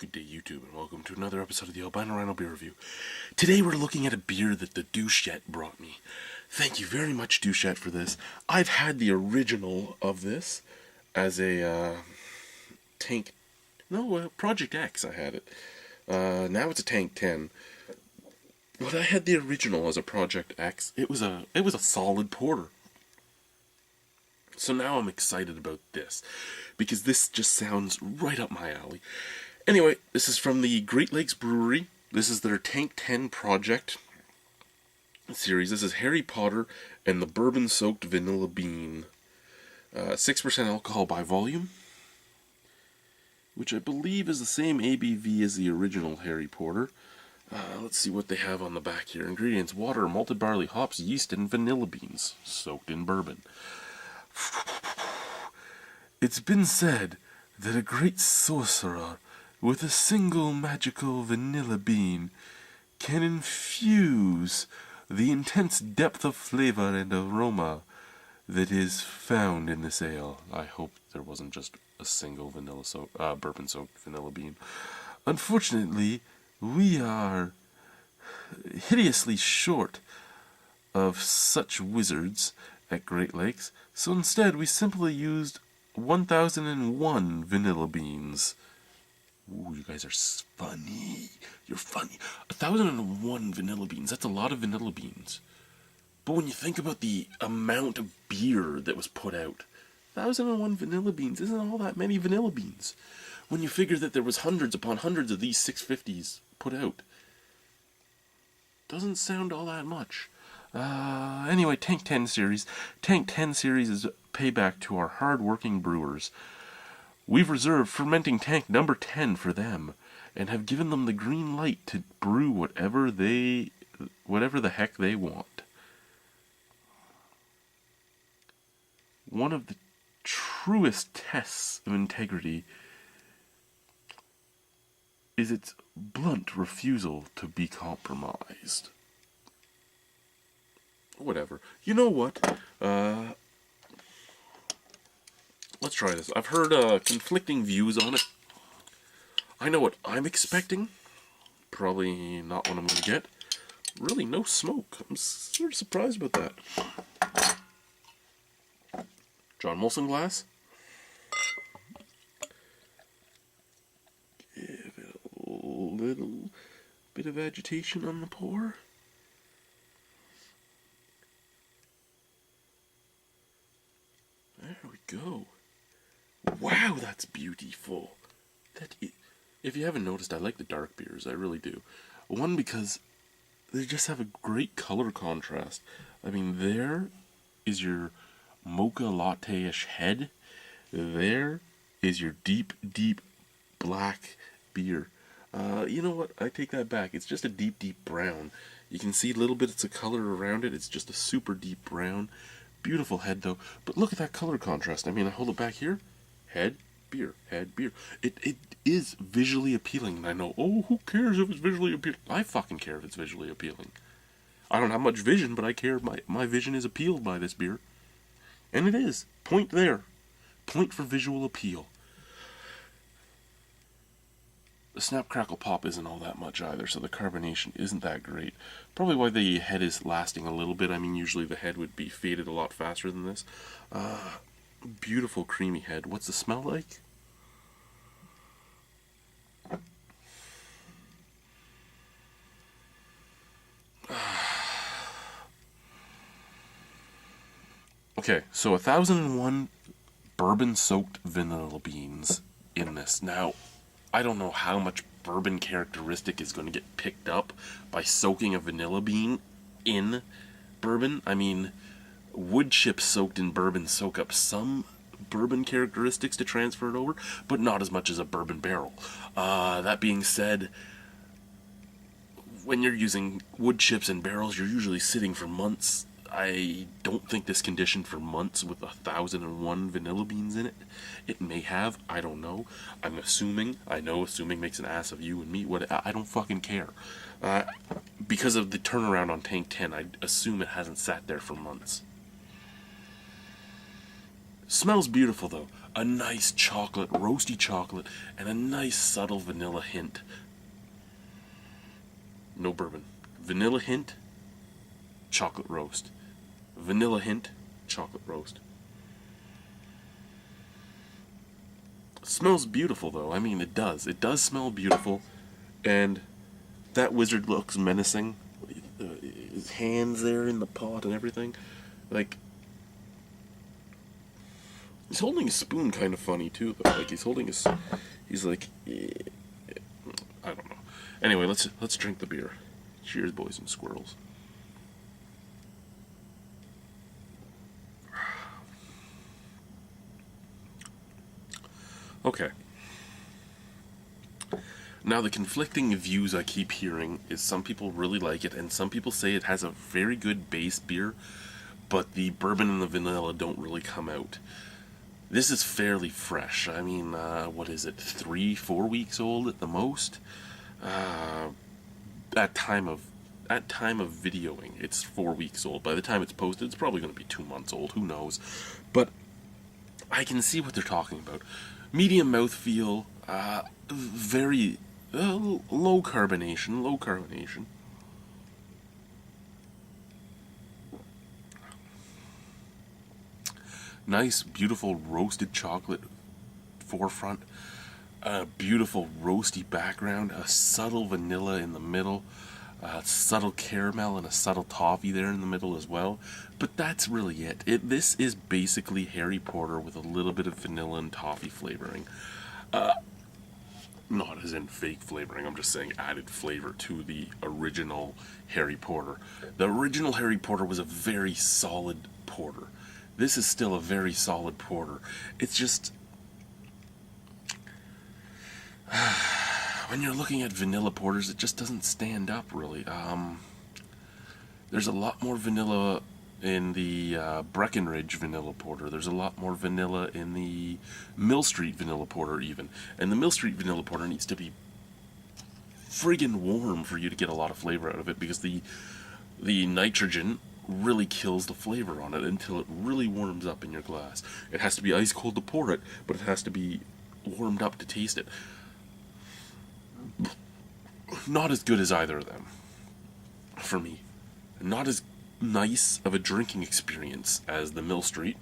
Good day, YouTube, and welcome to another episode of the Albino Rhino beer review. Today we're looking at a beer that the Douchette brought me. Thank you very much, Douchette, for this. I've had the original of this as a Project X. I had it. Now it's a Tank 10. But I had the original as a Project X. It was a solid porter. So now I'm excited about this, because this just sounds right up my alley. Anyway, this is from the Great Lakes Brewery. This is their Tank 10 Project series. This is Harry Potter and the Bourbon-Soaked Vanilla Bean. 6% alcohol by volume, which I believe is the same ABV as the original Harry Potter. Let's see what they have on the back here. Ingredients: water, malted barley, hops, yeast, and vanilla beans, soaked in bourbon. It's been said that a great sorcerer with a single magical vanilla bean can infuse the intense depth of flavor and aroma that is found in this ale. I hope there wasn't just a single bourbon-soaked vanilla bean. Unfortunately, we are hideously short of such wizards at Great Lakes, so instead we simply used 1001 vanilla beans. Ooh, you guys are funny. You're funny. 1001 vanilla beans. That's a lot of vanilla beans. But when you think about the amount of beer that was put out, 1001 vanilla beans isn't all that many vanilla beans. When you figure that there was hundreds upon hundreds of these 650s put out, doesn't sound all that much. Anyway, Tank 10 series. Tank 10 series is payback to our hard-working brewers. We've reserved fermenting tank number 10 for them, and have given them the green light to brew whatever the heck they want. One of the truest tests of integrity is its blunt refusal to be compromised. Whatever. You know what? Let's try this. I've heard conflicting views on it. I know what I'm expecting. Probably not what I'm going to get. Really, no smoke. I'm sort of surprised about that. John Molson glass. Give it a little bit of agitation on the pour. There we go. Wow, that's beautiful. If you haven't noticed, I like the dark beers. I really do. One, because they just have a great color contrast. I mean, there is your mocha latte-ish head. There is your deep, deep black beer. You know what? I take that back. It's just a deep, deep brown. You can see little bits of color around it. It's just a super deep brown. Beautiful head, though. But look at that color contrast. I mean, I hold it back here. Head, beer, head, beer. It is visually appealing, and I know, oh, who cares if it's visually appealing? I fucking care if it's visually appealing. I don't have much vision, but I care. My vision is appealed by this beer. And it is. Point there. Point for visual appeal. The snap, crackle, pop isn't all that much either, so the carbonation isn't that great. Probably why the head is lasting a little bit. I mean, usually the head would be faded a lot faster than this. Beautiful creamy head. What's the smell like? Okay, so 1001 bourbon-soaked vanilla beans in this. Now, I don't know how much bourbon characteristic is going to get picked up by soaking a vanilla bean in bourbon. I mean, wood chips soaked in bourbon soak up some bourbon characteristics to transfer it over, but not as much as a bourbon barrel. That being said, when you're using wood chips and barrels, you're usually sitting for months. I don't think this conditioned for months with 1001 vanilla beans in it. It may have, I don't know. I'm assuming. I know assuming makes an ass of you and me. I don't fucking care. Because of the turnaround on Tank 10, I assume it hasn't sat there for months. Smells beautiful though. A nice chocolate, roasty chocolate, and a nice subtle vanilla hint. No bourbon. Vanilla hint, chocolate roast. Vanilla hint, chocolate roast. Smells beautiful though. I mean, it does. It does smell beautiful. And that wizard looks menacing. His hands there in the pot and everything. Like, he's holding a spoon kind of funny too though. Like, he's holding a... He's like... I don't know. Anyway, let's drink the beer. Cheers, boys and squirrels. Okay. Now, the conflicting views I keep hearing is some people really like it, and some people say it has a very good base beer, but the bourbon and the vanilla don't really come out. This is fairly fresh. I mean, what is it, 3-4 weeks old at the most? At time of videoing, it's 4 weeks old. By the time it's posted, it's probably going to be 2 months old. Who knows? But I can see what they're talking about. Medium mouthfeel, very low carbonation. Nice, beautiful roasted chocolate forefront. A beautiful roasty background, a subtle vanilla in the middle, a subtle caramel and a subtle toffee there in the middle as well. But that's really it. This is basically Harry Porter with a little bit of vanilla and toffee flavoring. Not as in fake flavoring, I'm just saying added flavor to the original Harry Porter. The original Harry Porter was a very solid porter. This is still a very solid porter. It's just... when you're looking at vanilla porters, it just doesn't stand up, really. There's a lot more vanilla in the Breckenridge vanilla porter. There's a lot more vanilla in the Mill Street vanilla porter, even. And the Mill Street vanilla porter needs to be friggin' warm for you to get a lot of flavor out of it, because the nitrogen really kills the flavor on it until it really warms up in your glass. It has to be ice cold to pour it, but it has to be warmed up to taste it. Not as good as either of them, for me. Not as nice of a drinking experience as the Mill Street.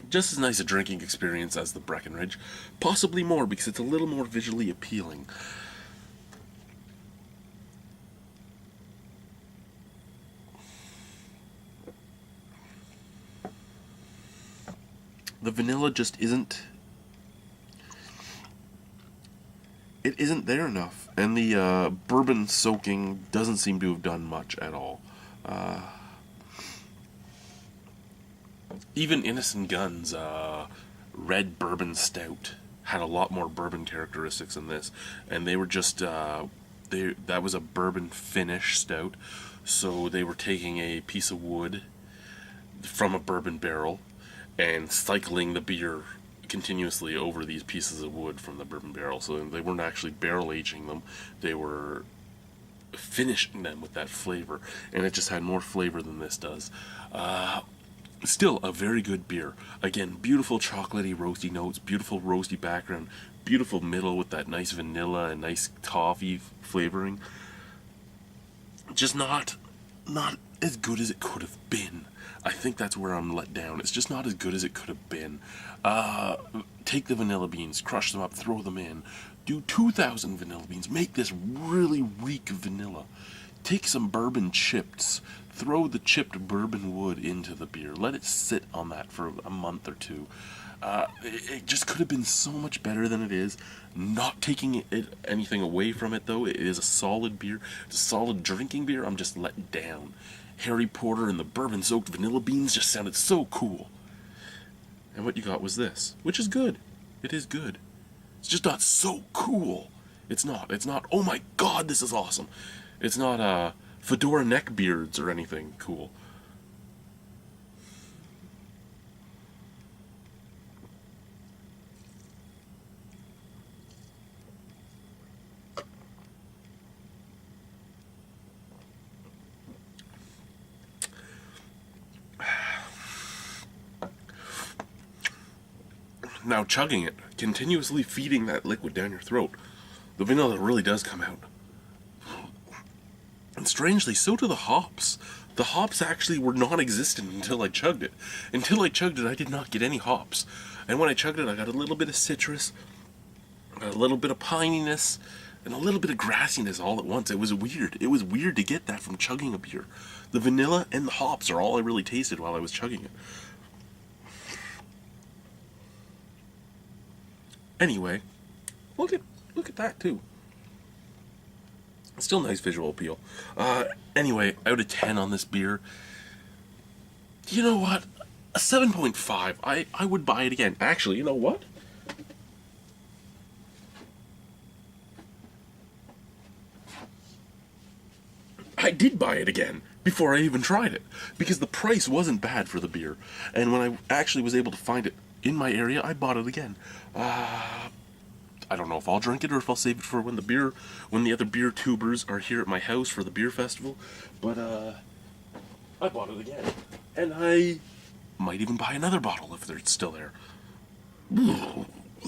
Just as nice a drinking experience as the Breckenridge. Possibly more, because it's a little more visually appealing. The vanilla just isn't... it isn't there enough, and the bourbon soaking doesn't seem to have done much at all. Even Innocent Gun's red bourbon stout had a lot more bourbon characteristics than this, and they were just that was a bourbon finish stout, so they were taking a piece of wood from a bourbon barrel and cycling the beer continuously over these pieces of wood from the bourbon barrel. So they weren't actually barrel aging them, they were finishing them with that flavor, and it just had more flavor than this does. Still a very good beer. Again, beautiful chocolatey roasty notes, beautiful roasty background, beautiful middle with that nice vanilla and nice toffee flavoring. Just not as good as it could have been. I think that's where I'm let down. It's just not as good as it could have been. Take the vanilla beans, crush them up, throw them in. Do 2,000 vanilla beans. Make this really reek of vanilla. Take some bourbon chips. Throw the chipped bourbon wood into the beer. Let it sit on that for a month or two. It just could have been so much better than it is. Not taking anything away from it, though. It is a solid beer. It's a solid drinking beer. I'm just let down. Harry Porter and the bourbon-soaked vanilla beans just sounded so cool. And what you got was this, which is good. It is good. It's just not so cool. It's not, oh my god, this is awesome. It's not, fedora neckbeards or anything cool. Now chugging it, continuously feeding that liquid down your throat, the vanilla really does come out. And strangely, so do the hops. The hops actually were non-existent until I chugged it. Until I chugged it, I did not get any hops. And when I chugged it, I got a little bit of citrus, a little bit of pininess, and a little bit of grassiness all at once. It was weird. It was weird to get that from chugging a beer. The vanilla and the hops are all I really tasted while I was chugging it. Anyway, look at that too. Still nice visual appeal. Anyway, out of 10 on this beer. You know what? A 7.5. I would buy it again. Actually, you know what? I did buy it again before I even tried it, because the price wasn't bad for the beer, and when I actually was able to find it in my area, I bought it again. I don't know if I'll drink it or if I'll save it for when the other beer tubers are here at my house for the beer festival, but I bought it again, and I might even buy another bottle if they're still there.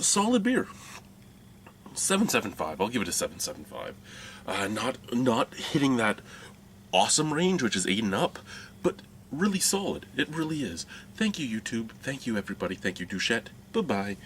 Solid beer. 7.75. I'll give it a 7.75. Not hitting that awesome range, which is 8 and up, but really solid. It really is. Thank you, YouTube. Thank you, everybody. Thank you, Douchette. Bye-bye.